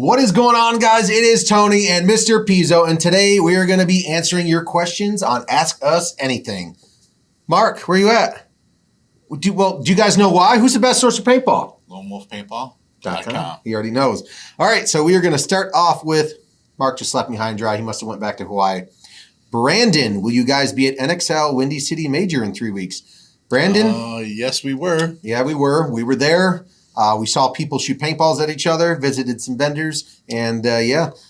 What is going on, guys? It is Tony and Mr. Pizzo, and today we are going to be answering your questions on Ask Us Anything. Mark, where you at? Do you guys know why? Who's the best source of paintball? LoneWolfPaintball.com. He already knows. All right, so we are going to start off with, Mark just left me high and dry. He must have went back to Hawaii. Brandon, will you guys be at NXL Windy City Major in 3 weeks? Brandon? Yes, we were. Yeah, we were. We were there. We saw people shoot paintballs at each other, visited some vendors, and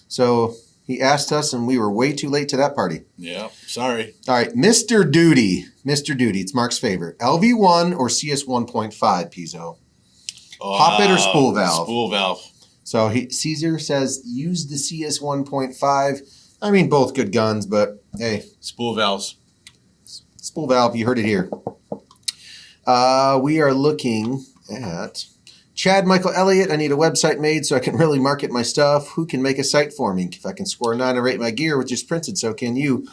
so he asked us, and we were way too late to that party. Yeah, sorry. All right, Mr. Duty, it's Mark's favorite. LV1 or CS 1.5, Pizzo? Pop it or spool valve? Spool valve. So Caesar says use the CS 1.5. I mean, both good guns, but hey. Spool valves. Spool valve, you heard it here. We are looking at Chad Michael Elliott. I need a website made so I can really market my stuff. Who can make a site for me? If I can score a 9 or 8 my gear with just printed, so can you.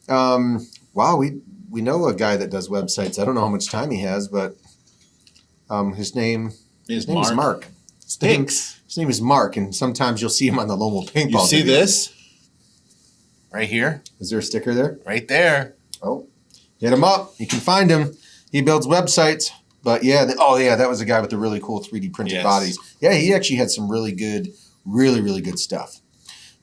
Wow, we know a guy that does websites. I don't know how much time he has, but his name is Mark. Stinks. His name is Mark, and sometimes you'll see him on the Lone Wolf Paintball. You see video. this? Right here. Is there a sticker there? Right there. Oh, hit him up. You can find him. He builds websites. But yeah, that was a guy with the really cool 3D printed bodies. Yeah, he actually had some really good stuff.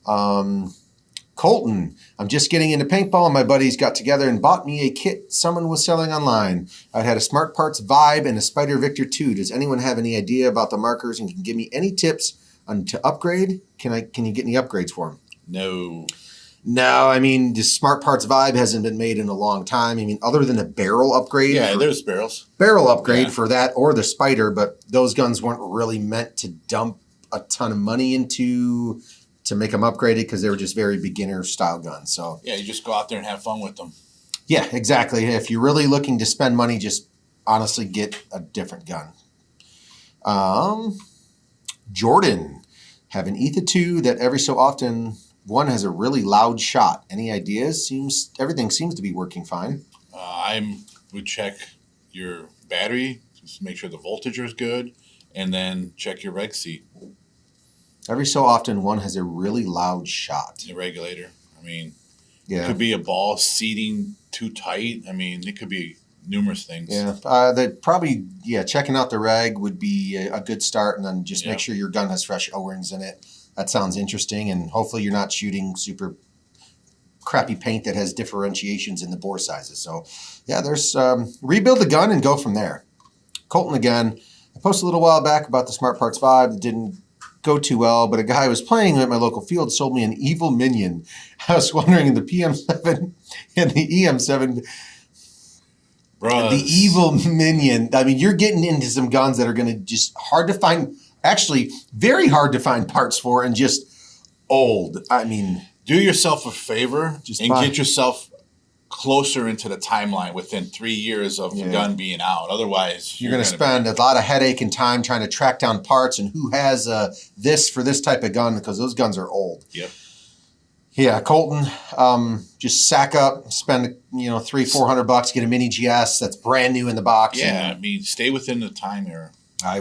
Colton, I'm just getting into paintball, and my buddies got together and bought me a kit someone was selling online. I had a Smart Parts Vibe and a Spider Victor 2. Does anyone have any idea about the markers and can give me any tips on to upgrade? Can you get any upgrades for them? No, I mean, the Smart Parts Vibe hasn't been made in a long time. I mean, other than a barrel upgrade. Yeah, there's barrels. Barrel upgrade for that or the Spider, but those guns weren't really meant to dump a ton of money into to make them upgraded because they were just very beginner style guns. So yeah, you just go out there and have fun with them. Yeah, exactly. If you're really looking to spend money, just honestly get a different gun. Jordan, have an Ether 2 that every so often one has a really loud shot. Any ideas? Everything seems to be working fine. I would check your battery, just make sure the voltage is good, and then check your reg seat. Every so often one has a really loud shot. The regulator. I mean, it could be a ball seating too tight. I mean, it could be numerous things. Yeah, checking out the reg would be a good start, and then just make sure your gun has fresh O-rings in it. That sounds interesting, and hopefully you're not shooting super crappy paint that has differentiations in the bore sizes. So, yeah, there's rebuild the gun and go from there. Colton again. I posted a little while back about the Smart Parts Vibe that didn't go too well, but a guy who was playing at my local field sold me an evil minion. I was wondering in the PM7 and the EM7. Bruh. The evil minion. I mean, you're getting into some guns that are going to just hard to find. Actually, very hard to find parts for and just old. I mean, do yourself a favor get yourself closer into the timeline within 3 years of the gun being out. Otherwise, you're going to spend a lot of headache and time trying to track down parts and who has this for this type of gun because those guns are old. Yep. Yeah, Colton, just sack up, spend $300-400, get a mini GS that's brand new in the box. Yeah, I mean, stay within the time era. I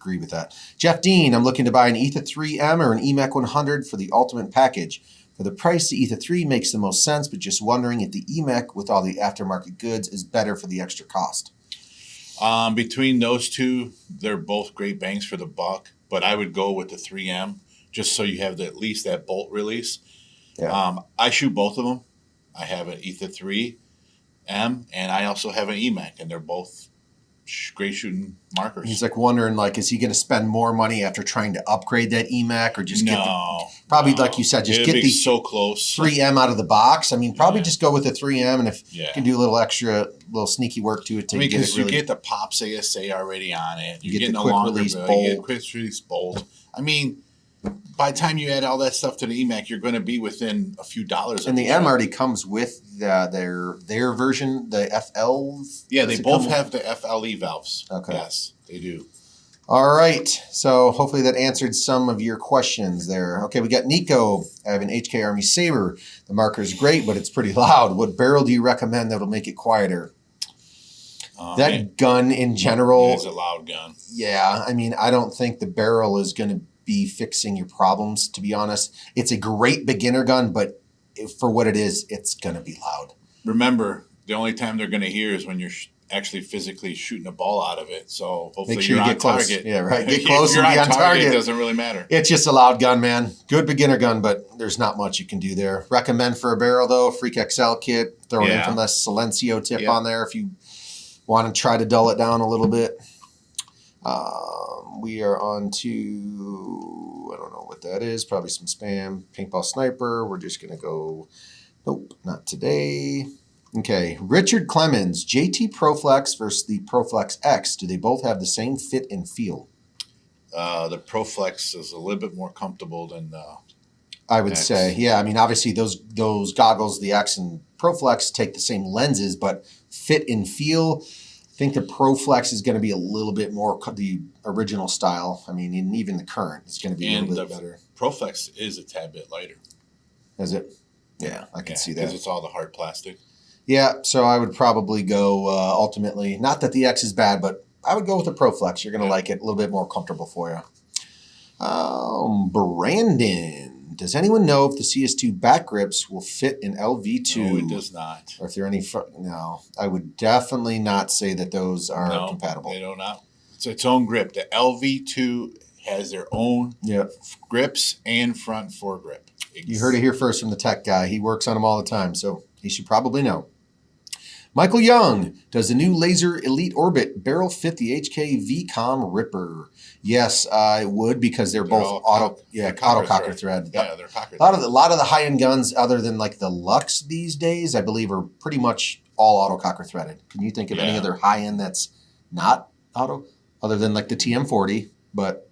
agree with that. Jeff Dean, I'm looking to buy an Ether 3M or an EMAC 100 for the ultimate package. For the price, the Ether 3 makes the most sense, but just wondering if the EMAC with all the aftermarket goods is better for the extra cost. Between those two, they're both great bangs for the buck, but I would go with the 3M just so you have at least that bolt release. Yeah. I shoot both of them. I have an Ether 3M, and I also have an EMAC, and they're both great shooting markers. He's like wondering, is he going to spend more money after trying to upgrade that EMAC or just like you said, just get the so close 3M out of the box? I mean, probably just go with the 3M, and if you can do a little sneaky work to it. Because you get the Pops ASA already on it. You're getting the quick release bolt. You get quick release bolt. I mean, by the time you add all that stuff to the EMAC, you're going to be within a few dollars. And the M already comes with their version, the FL. Yeah, they both have the FLE valves. Okay. Yes, they do. All right. So hopefully that answered some of your questions there. Okay, we got Nico. I have an HK Army Saber. The marker is great, but it's pretty loud. What barrel do you recommend that will make it quieter? That gun in general is a loud gun. Yeah, I mean, I don't think the barrel is going to be fixing your problems, to be honest. It's a great beginner gun, but for what it is, it's going to be loud. Remember, the only time they're going to hear is when you're actually physically shooting a ball out of it. So hopefully Make sure you're you on get close. target. Yeah, right. Get close if you're and be on on target. It doesn't really matter. It's just a loud gun, man. Good beginner gun, but there's not much you can do there. Recommend for a barrel, though, Freak XL kit. Throw an infamous Silencio tip on there if you want to try to dull it down a little bit. We are on to, I don't know what that is, probably some spam. Paintball Sniper. We're just going to go, nope, not today. Okay, Richard Clemens, JT ProFlex versus the ProFlex X. Do they both have the same fit and feel? The ProFlex is a little bit more comfortable than the I would X. say, yeah. I mean, obviously those goggles, the X and ProFlex, take the same lenses, but fit and feel, I think the ProFlex is going to be a little bit more the original style. I mean, and even the current is going to be a little bit better. ProFlex is a tad bit lighter. Is it? Yeah, I can see that. Because it's all the hard plastic. Yeah, so I would probably go ultimately, not that the X is bad, but I would go with the ProFlex. You're going to like it, a little bit more comfortable for you. Brandon, does anyone know if the CS2 back grips will fit in LV2? No, it does not. Or if there are any, no, I would definitely not say that those are compatible. They do not. It's its own grip. The LV2 has their own grips and front foregrip. You heard it here first from the tech guy. He works on them all the time, so he should probably know. Michael Young, does the new Laser Elite Orbit barrel fit the HK VCOM Ripper? Yes, I would, because they're both auto cocker thread. Yeah, they're cocker thread. A lot of the high-end guns, other than like the Lux these days, I believe are pretty much all auto cocker threaded. Can you think of any other high-end that's not auto, other than like the TM40? But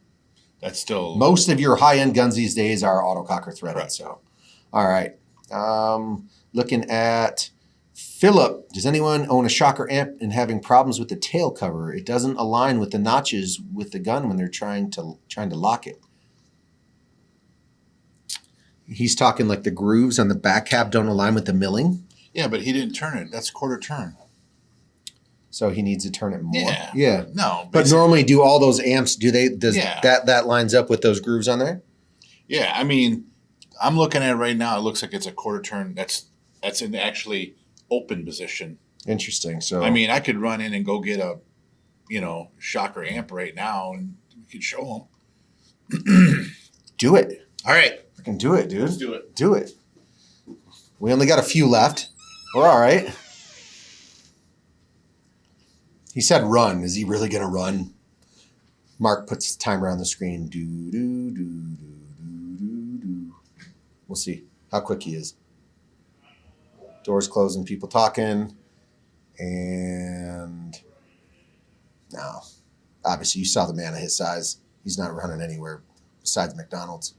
that's still most of your high-end guns these days are auto cocker threaded. Correct. So, all right. Looking at Philip, does anyone own a shocker amp and having problems with the tail cover? It doesn't align with the notches with the gun when they're trying to lock it. He's talking like the grooves on the back cap don't align with the milling. Yeah, but he didn't turn it. That's quarter turn. So he needs to turn it more. Yeah. No. But normally, do all those amps? That lines up with those grooves on there? Yeah, I mean, I'm looking at it right now. It looks like it's a quarter turn. That's in actually open position. Interesting. So I mean, I could run in and go get a, shocker amp right now, and we could show them. Do it. All right, I can do it, dude. Let's do it. Do it. We only got a few left. We're all right. He said run. Is he really going to run? Mark puts the timer on the screen. Do, do, do, do, do, do, do. We'll see how quick he is. Doors closing, people talking. And no. Obviously, you saw the man of his size. He's not running anywhere besides McDonald's.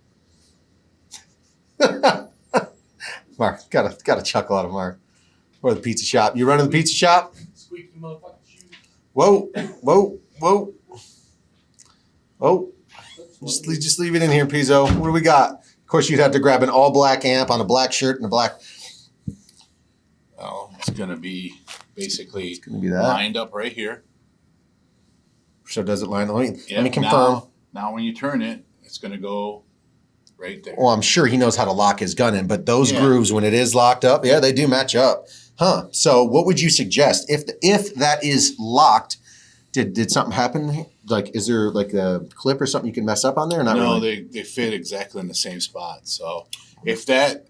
Mark, got a chuckle out of Mark. Or the pizza shop. You running the pizza shop? Squeaky motherfucking shoes. Whoa. Just leave it in here, Pizzo. What do we got? Of course, you'd have to grab an all-black amp on a black shirt and a black... Oh, it's going to be basically that. Lined up right here. So does it line? Let me confirm. Now when you turn it, it's going to go right there. Well, I'm sure he knows how to lock his gun in, but those grooves, when it is locked up, they do match up. Huh. So what would you suggest? If that is locked, did something happen? Like, is there like a clip or something you can mess up on there? Not no, really? they fit exactly in the same spot. So if that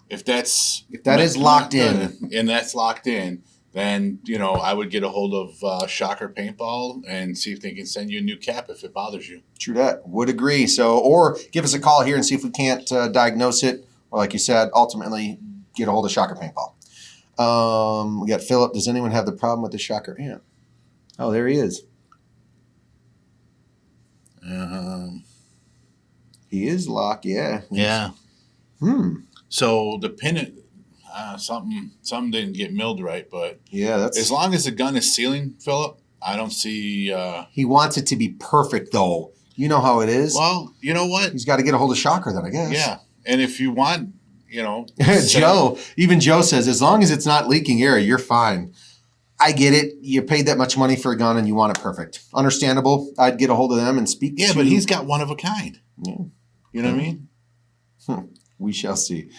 is locked in, and that's locked in, then I would get a hold of Shocker Paintball and see if they can send you a new cap if it bothers you. True that. Would agree. So, or give us a call here and see if we can't diagnose it, or like you said, ultimately get a hold of Shocker Paintball. We got Philip. Does anyone have the problem with the Shocker amp? Oh, there he is. He is locked. Yeah. Yeah. So the pin, something didn't get milled right, but that's as long as the gun is sealing, Philip, I don't see. He wants it to be perfect, though. You know how it is. Well, you know what? He's got to get a hold of Shocker, then I guess. Yeah, and if you want, Joe says as long as it's not leaking air, you're fine. I get it. You paid that much money for a gun and you want it perfect. Understandable. I'd get a hold of them and speak. Yeah, but he's got one of a kind. Yeah. You know what I mean? We shall see.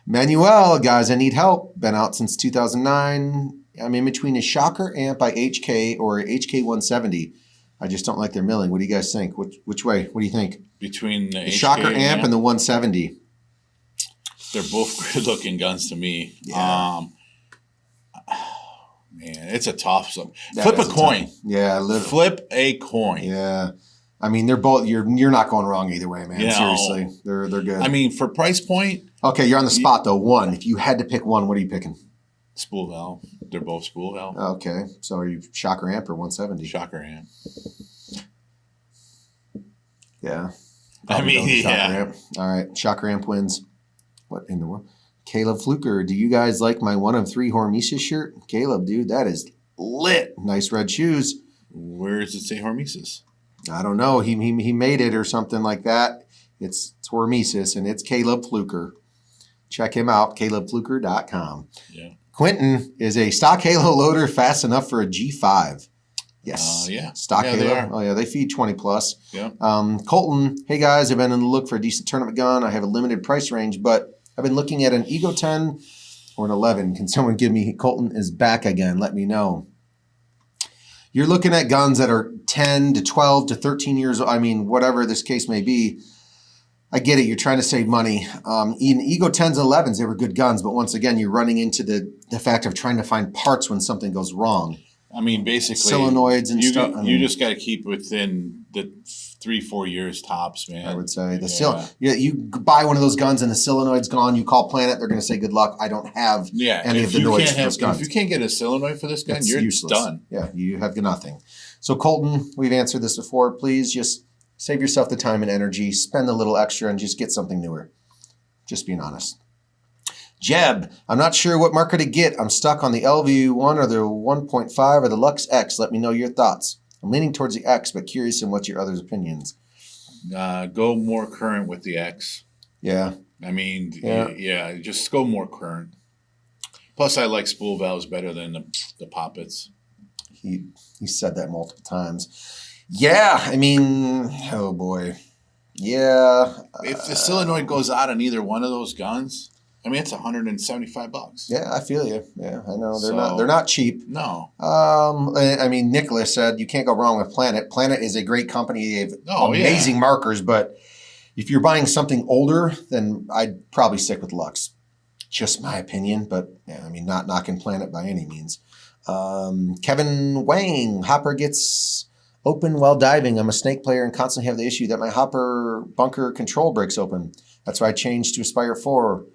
Manuel, guys, I need help. Been out since 2009. I'm in between a Shocker amp by HK or a HK 170. I just don't like their milling. What do you guys think? Which way? What do you think? Between The Shocker amp and the 170. They're both good looking guns to me. Yeah. Man, it's a tough one. Flip a coin. Yeah, literally. Flip a coin. Yeah. I mean, they're both. You're not going wrong either way, man. You know, seriously, they're good. I mean, for price point. Okay, you're on the spot though. One, if you had to pick one, what are you picking? Spool valve. They're both spool valve. Okay, so are you Shocker amp or 170? Shocker amp. Yeah. I mean, yeah. Amp. All right, Shocker amp wins. What in the world? Caleb Fluker, do you guys like my 1 of 3 Hormesis shirt? Caleb, dude, that is lit. Nice red shoes. Where does it say Hormesis? I don't know. He made it or something like that. It's Hormesis, and it's Caleb Fluker. Check him out, calebfluker.com. Yeah. Quentin is a stock Halo loader fast enough for a G5. Yes. Yeah. Stock yeah, Halo. They are. Oh, yeah. They feed 20 plus. Yeah. Colton, hey guys, I've been on the look for a decent tournament gun. I have a limited price range, but I've been looking at an Ego 10 or an 11. Can someone give me, Colton is back again. Let me know. You're looking at guns that are 10 to 12 to 13 years old. I mean, whatever this case may be. I get it. You're trying to save money. In Ego 10s and 11s, they were good guns. But once again, you're running into the fact of trying to find parts when something goes wrong. I mean, basically, solenoids and stuff. You just got to keep within the 3-4 years tops, man. I would say you buy one of those guns and the solenoid's gone. You call Planet, they're going to say good luck. I don't have any of the noids for those guns. If you can't get a solenoid for this gun, you're useless. Done. Yeah, you have nothing. So Colton, we've answered this before. Please just save yourself the time and energy. Spend a little extra and just get something newer. Just being honest. Jeb, I'm not sure what marker to get. I'm stuck on the LV1 or the 1.5 or the Lux X. Let me know your thoughts. I'm leaning towards the X, but curious in what's your others' opinions. Go more current with the X. Yeah. I mean, yeah, just go more current. Plus, I like spool valves better than the poppets. He said that multiple times. Yeah, I mean, oh boy. Yeah. If the solenoid goes out on either one of those guns, I mean, it's $175. Yeah, I feel you. Yeah, I know they're not cheap. No. I mean, Nicholas said you can't go wrong with Planet. Planet is a great company. They have amazing markers, but if you're buying something older, then I'd probably stick with Lux. Just my opinion, but yeah, I mean, not knocking Planet by any means. Kevin Wang, hopper gets open while diving. I'm a snake player and constantly have the issue that my hopper bunker control breaks open. That's why I changed to Aspire 4.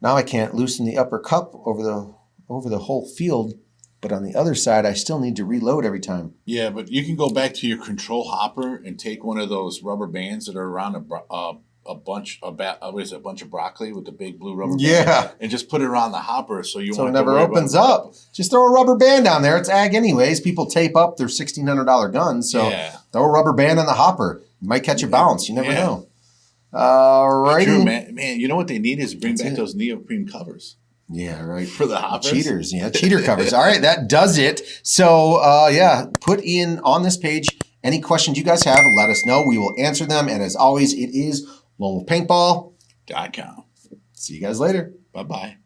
Now I can't loosen the upper cup over the whole field, but on the other side, I still need to reload every time. Yeah, but you can go back to your control hopper and take one of those rubber bands that are around a bunch of broccoli with the big blue rubber band, and just put it around the hopper so it never opens up. Just throw a rubber band down there. It's ag anyways. People tape up their $1,600 guns, so throw a rubber band on the hopper. You might catch a bounce. You never know. All right, man. You know what they need is bring back those neoprene covers. Yeah, right. For the hoppers. Cheaters, cheater covers. All right, that does it. So, put in on this page any questions you guys have. Let us know. We will answer them. And as always, it is lonewolfpaintball.com. See you guys later. Bye-bye.